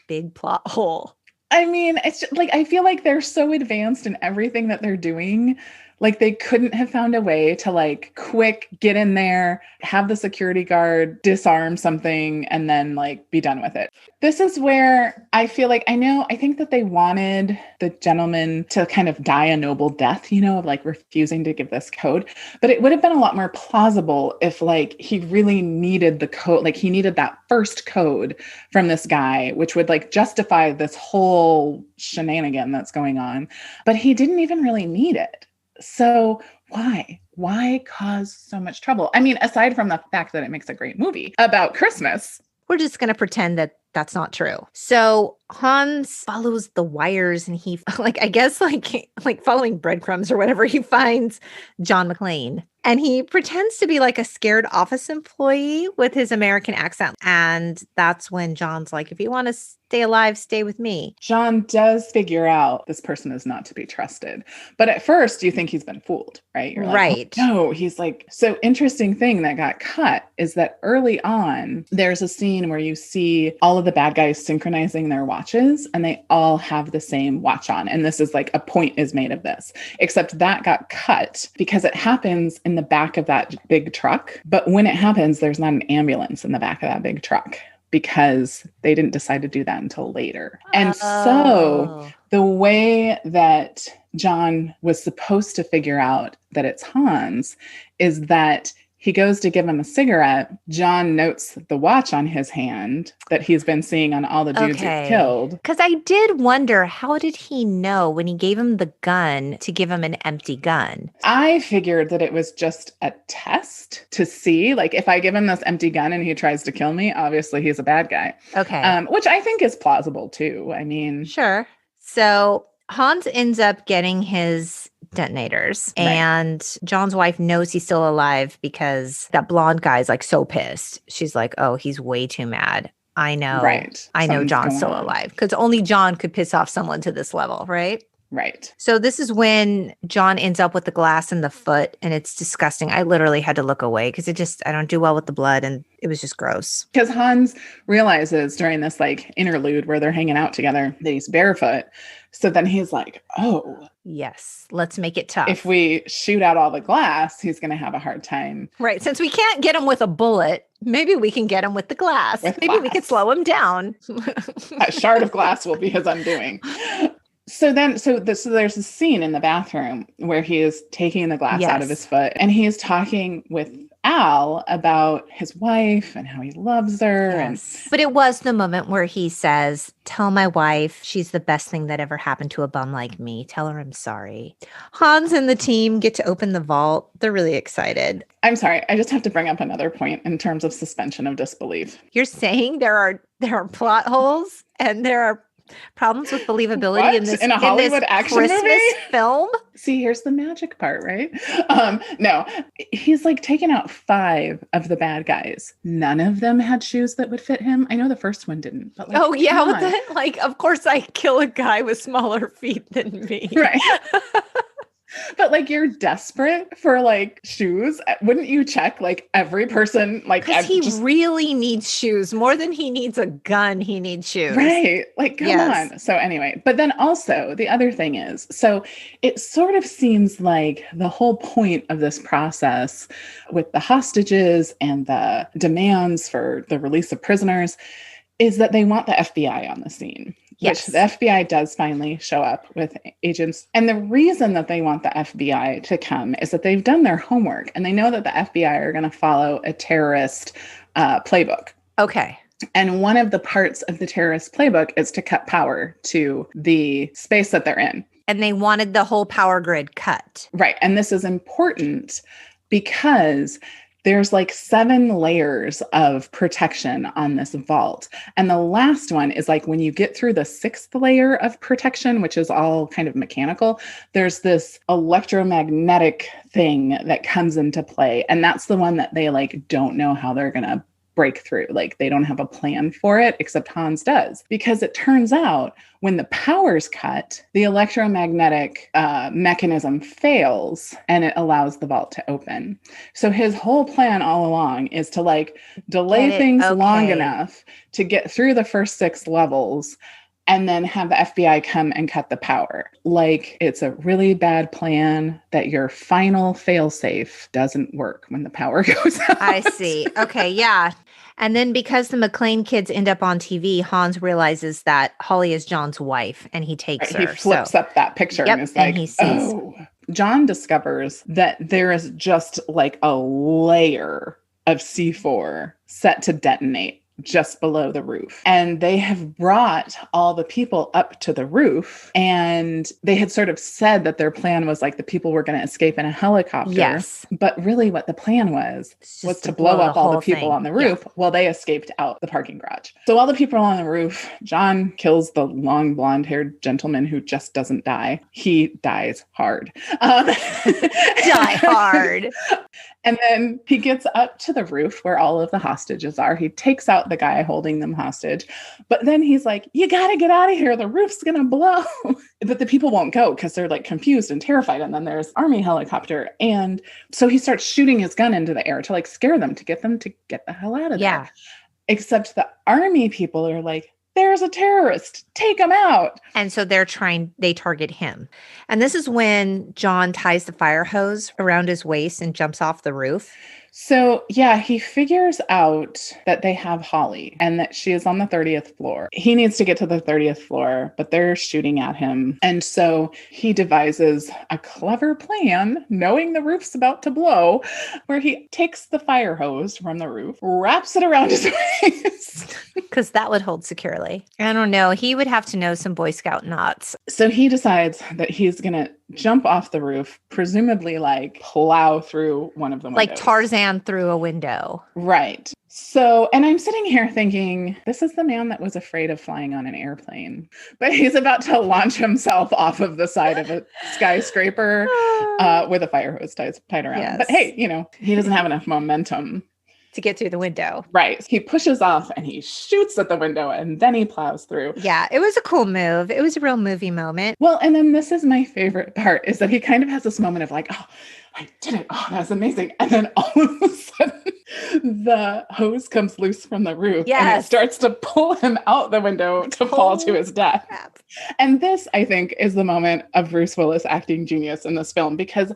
big plot hole. I mean, it's just, like, I feel like they're so advanced in everything that they're doing. Like they couldn't have found a way to like quick get in there, have the security guard disarm something and then like be done with it. This is where I feel like I think that they wanted the gentleman to kind of die a noble death, of like refusing to give this code. But it would have been a lot more plausible if like he really needed the code, like he needed that first code from this guy, which would like justify this whole shenanigan that's going on. But he didn't even really need it. So why cause so much trouble? I mean, aside from the fact that it makes a great movie about Christmas. We're just going to pretend that that's not true. So Hans follows the wires and he like following breadcrumbs or whatever, he finds John McClane. And he pretends to be like a scared office employee with his American accent. And that's when John's like, if you want to stay alive, stay with me. John does figure out this person is not to be trusted. But at first you think he's been fooled, right? You're like, oh, no, he's like, so interesting thing that got cut is that early on, there's a scene where you see all of the bad guys synchronizing their watches and they all have the same watch on. And this is like a point is made of this, except that got cut because it happens in the back of that big truck. But when it happens, there's not an ambulance in the back of that big truck, because they didn't decide to do that until later. And so the way that John was supposed to figure out that it's Hans is that he goes to give him a cigarette. John notes the watch on his hand that he's been seeing on all the dudes he's killed. Because I did wonder, how did he know when he gave him the gun to give him an empty gun? I figured that it was just a test to see, like, if I give him this empty gun and he tries to kill me, obviously he's a bad guy. Okay. Which I think is plausible too. I mean. Sure. So Hans ends up getting his detonators and John's wife knows he's still alive because that blonde guy's like so pissed. She's like, oh, he's way too mad. I know. Right. I know John's still alive because only John could piss off someone to this level, right? Right. So this is when John ends up with the glass in the foot and it's disgusting. I literally had to look away because I don't do well with the blood and it was just gross. Because Hans realizes during this like interlude where they're hanging out together that he's barefoot. So then he's like, oh. Yes, let's make it tough. If we shoot out all the glass, he's going to have a hard time. Right. Since we can't get him with a bullet, maybe we can get him with the glass. Maybe we can slow him down. That shard of glass will be his undoing. So there's a scene in the bathroom where he is taking the glass out of his foot and he is talking with Al about his wife and how he loves her. Yes. But it was the moment where he says, tell my wife she's the best thing that ever happened to a bum like me. Tell her I'm sorry. Hans and the team get to open the vault. They're really excited. I'm sorry. I just have to bring up another point in terms of suspension of disbelief. You're saying there are plot holes and there are problems with believability in a Hollywood action Christmas movie? film? See, here's the magic part, right? No, he's like taken out 5 of the bad guys. None of them had shoes that would fit him. I know the first one didn't. But like, like, of course I kill a guy with smaller feet than me. Right. But like you're desperate for like shoes. Wouldn't you check like every person? Like because he really needs shoes more than he needs a gun. He needs shoes. Right. Like, come on. So anyway, but then also the other thing is, so it sort of seems like the whole point of this process with the hostages and the demands for the release of prisoners is that they want the FBI on the scene. Yes. Which the FBI does finally show up with agents. And the reason that they want the FBI to come is that they've done their homework and they know that the FBI are going to follow a terrorist playbook. Okay. And one of the parts of the terrorist playbook is to cut power to the space that they're in. And they wanted the whole power grid cut. Right. And this is important because there's like 7 layers of protection on this vault. And the last one is like when you get through the 6th layer of protection, which is all kind of mechanical, there's this electromagnetic thing that comes into play. And that's the one that they like don't know how they're going to break through. Like they don't have a plan for it, except Hans does. Because it turns out when the power's cut, the electromagnetic mechanism fails and it allows the vault to open. So his whole plan all along is to like delay things long enough to get through the first 6 levels and then have the FBI come and cut the power. Like it's a really bad plan that your final failsafe doesn't work when the power goes out. I see. Okay. Yeah. And then because the McClane kids end up on TV, Hans realizes that Holly is John's wife and he takes her. He flips up that picture and is like, he sees. Oh. John discovers that there is just like a layer of C4 set to detonate just below the roof. And they have brought all the people up to the roof. And they had sort of said that their plan was like the people were going to escape in a helicopter. Yes. But really what the plan was to blow up all the people on the roof while they escaped out the parking garage. So all the people on the roof, John kills the long blonde-haired gentleman who just doesn't die. He dies hard. Die hard. And then he gets up to the roof where all of the hostages are. He takes out the guy holding them hostage. But then he's like, you got to get out of here. The roof's going to blow. But the people won't go because they're like confused and terrified. And then there's army helicopter. And so he starts shooting his gun into the air to like scare them, to get them to get the hell out of there. Except the army people are like, there's a terrorist, take him out. And so they target him. And this is when John ties the fire hose around his waist and jumps off the roof. So yeah, he figures out that they have Holly and that she is on the 30th floor. He needs to get to the 30th floor, but they're shooting at him. And so he devises a clever plan, knowing the roof's about to blow, where he takes the fire hose from the roof, wraps it around his waist. Because that would hold securely. I don't know. He would have to know some Boy Scout knots. So he decides that he's going to jump off the roof, presumably like plow through one of the windows. Like Tarzan through a window. Right. So, and I'm sitting here thinking, this is the man that was afraid of flying on an airplane, but he's about to launch himself off of the side of a skyscraper with a fire hose tied around. Yes. But hey, he doesn't have enough momentum to get through the window. Right. He pushes off and he shoots at the window and then he plows through. Yeah, it was a cool move. It was a real movie moment. Well, and then this is my favorite part, is that he kind of has this moment of like, oh, I did it. Oh, that was amazing. And then all of a sudden the hose comes loose from the roof and it starts to pull him out the window to fall to his death. Crap. And this, I think, is the moment of Bruce Willis acting genius in this film, because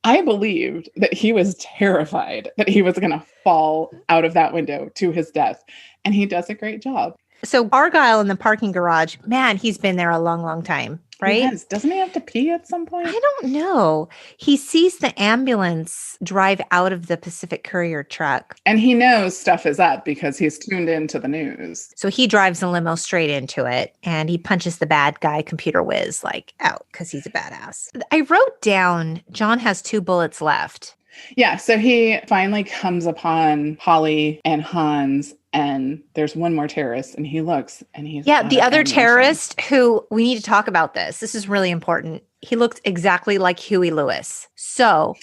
I believed that he was terrified that he was going to fall out of that window to his death. And he does a great job. So Argyle in the parking garage, man, he's been there a long, long time, right? Yes. Doesn't he have to pee at some point? I don't know. He sees the ambulance drive out of the Pacific Courier truck. And he knows stuff is up because he's tuned into the news. So he drives the limo straight into it and he punches the bad guy, Computer Whiz, out because he's a badass. I wrote down John has 2 bullets left. Yeah. So he finally comes upon Holly and Hans, and there's one more terrorist, and he looks and he's the other terrorist who we need to talk about this. This is really important. He looked exactly like Huey Lewis. So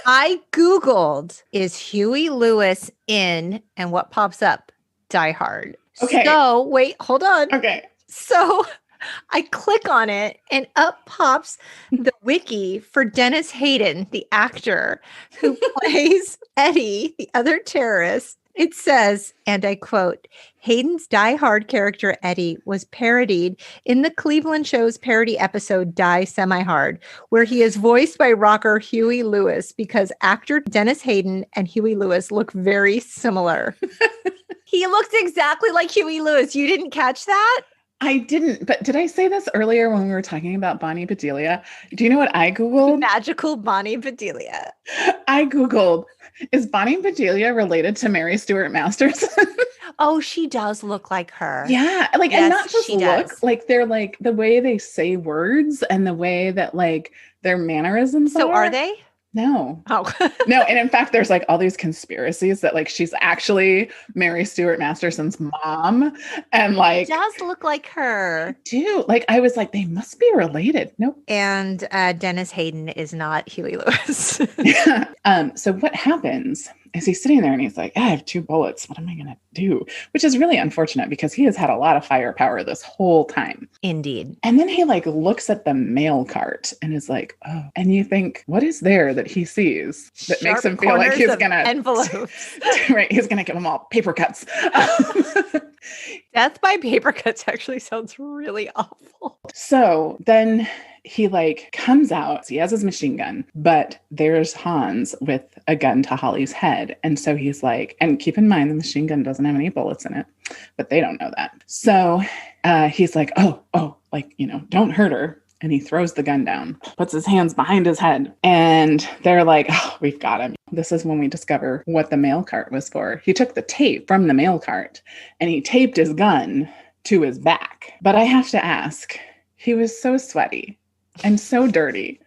I Googled, is Huey Lewis in, and what pops up? Die Hard. Okay. So wait, hold on. Okay. So I click on it and up pops the wiki for Dennis Hayden, the actor who plays Eddie, the other terrorist. It says, and I quote, Hayden's Die Hard character Eddie was parodied in the Cleveland Show's parody episode Die Semi-Hard, where he is voiced by rocker Huey Lewis because actor Dennis Hayden and Huey Lewis look very similar. He looks exactly like Huey Lewis. You didn't catch that? I didn't, but did I say this earlier when we were talking about Bonnie Bedelia? Do you know what I Googled? Magical Bonnie Bedelia. I Googled, is Bonnie Bedelia related to Mary Stuart Masterson? Oh, she does look like her. Yeah. Yes, and not just look, they're like the way they say words and the way that their mannerisms So are they? No. Oh. No. And in fact, there's all these conspiracies that she's actually Mary Stuart Masterson's mom. And it does look like her. I do. I was like, they must be related. Nope. And Dennis Hayden is not Huey Lewis. Yeah. So what happens is he's sitting there and he's like, I have 2 bullets. What am I going to do? Which is really unfortunate because he has had a lot of firepower this whole time. Indeed. And then he looks at the mail cart and is like, oh, and you think, what is there that he sees that Sharp makes him feel like he's going to envelopes. Right. He's going to give them all paper cuts. Death by paper cuts actually sounds really awful. So then he comes out, he has his machine gun, but there's Hans with a gun to Holly's head. And so he's like, and keep in mind, the machine gun doesn't have any bullets in it, but they don't know that. So he's like, don't hurt her. And he throws the gun down, puts his hands behind his head, and they're like, oh, we've got him. this is when we discover what the mail cart was for. He took the tape from the mail cart and he taped his gun to his back. But I have to ask, he was so sweaty and so dirty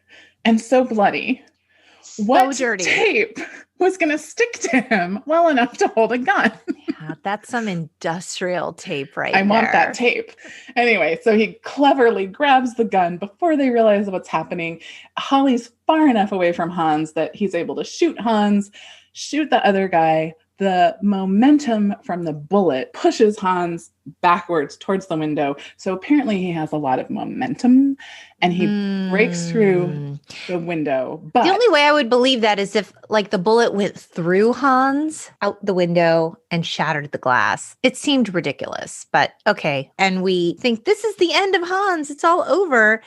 and so bloody. What tape was going to stick to him well enough to hold a gun? Yeah, that's some industrial tape right there. I want that tape. Anyway, so he cleverly grabs the gun before they realize what's happening. Holly's far enough away from Hans that he's able to shoot Hans, shoot the other guy. The momentum from the bullet pushes Hans backwards towards the window. So apparently he has a lot of momentum and he breaks through the window. But the only way I would believe that is if like the bullet went through Hans out the window and shattered the glass. It seemed ridiculous, but okay. And we think this is the end of Hans. It's all over.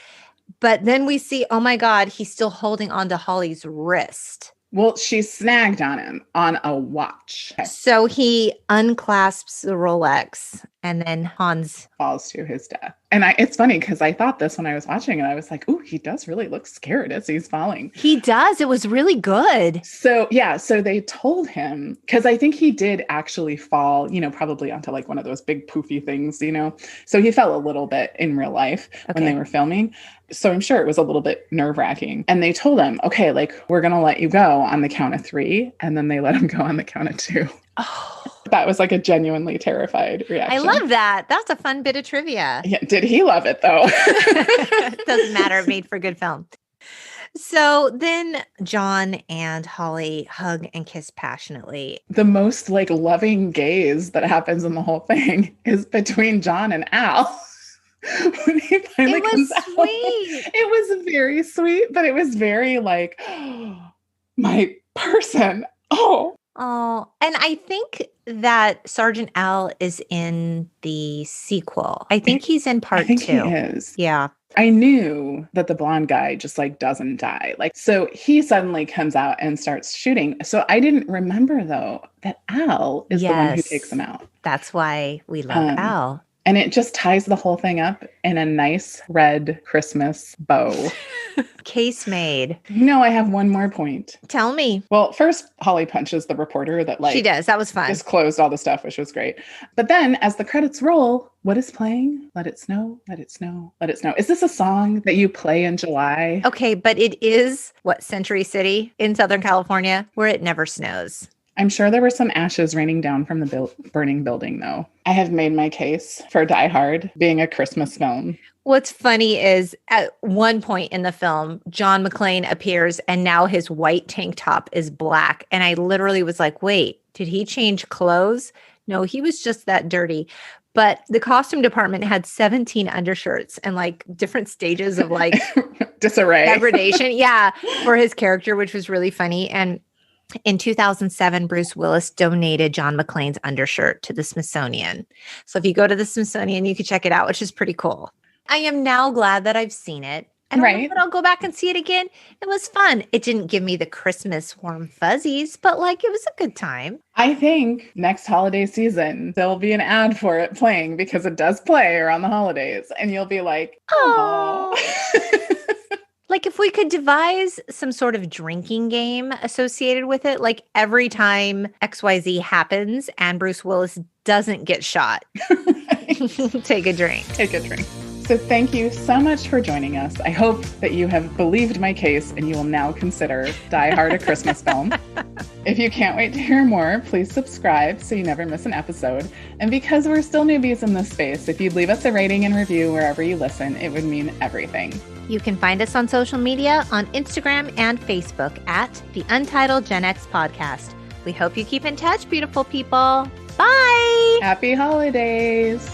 But then we see, oh my God, he's still holding onto Holly's wrist. Well, she snagged on him on a watch. So he unclasps the Rolex and then Hans falls to his death. And it's funny because I thought this when I was watching it. I was like, ooh, he does really look scared as he's falling. He does. It was really good. So yeah. So they told him, because I think he did actually fall, probably onto like one of those big poofy things, So he fell a little bit in real life when they were filming. So I'm sure it was a little bit nerve-wracking. And they told him, okay, like we're going to let you go on the count of 3. And then they let him go on the count of 2. Oh. That was like a genuinely terrified reaction. I love that. That's a fun bit of trivia. Yeah. Did he love it though? Doesn't matter. It made for good film. So then John and Holly hug and kiss passionately. The most like loving gaze that happens in the whole thing is between John and Al. When he finally comes out. It was very sweet, but it was very like, oh, my person. Oh, and I think that Sergeant Al is in the sequel. I think he's in part 2. I think he is. Yeah. I knew that the blonde guy just like doesn't die. Like, so he suddenly comes out and starts shooting. So I didn't remember though that Al is the one who takes him out. That's why we love Al. And it just ties the whole thing up in a nice red Christmas bow. Case made. No, I have one more point. Tell me. Well, first, Holly punches the reporter that like... She does. That was fun. Disclosed all the stuff, which was great. But then as the credits roll, what is playing? Let it snow, let it snow, let it snow. Is this a song that you play in July? Okay, but it is, Century City in Southern California, where it never snows. I'm sure there were some ashes raining down from the burning building, though. I have made my case for Die Hard being a Christmas film. What's funny is at one point in the film, John McClane appears and now his white tank top is black. And I literally was like, wait, did he change clothes? No, he was just that dirty. But the costume department had 17 undershirts and like different stages of like disarray, degradation. Yeah, for his character, which was really funny. And in 2007, Bruce Willis donated John McClane's undershirt to the Smithsonian. So if you go to the Smithsonian, you can check it out, which is pretty cool. I am now glad that I've seen it. I don't know that I'll go back and see it again. It was fun. It didn't give me the Christmas warm fuzzies, but like it was a good time. I think next holiday season, there'll be an ad for it playing because it does play around the holidays. And you'll be like, oh. Like if we could devise some sort of drinking game associated with it, like every time XYZ happens and Bruce Willis doesn't get shot, take a drink. Take a drink. So thank you so much for joining us. I hope that you have believed my case and you will now consider Die Hard a Christmas film. If you can't wait to hear more, please subscribe so you never miss an episode. And because we're still newbies in this space, if you'd leave us a rating and review wherever you listen, it would mean everything. You can find us on social media on Instagram and Facebook at the Untitled Gen X Podcast. We hope you keep in touch, beautiful people. Bye! Happy holidays!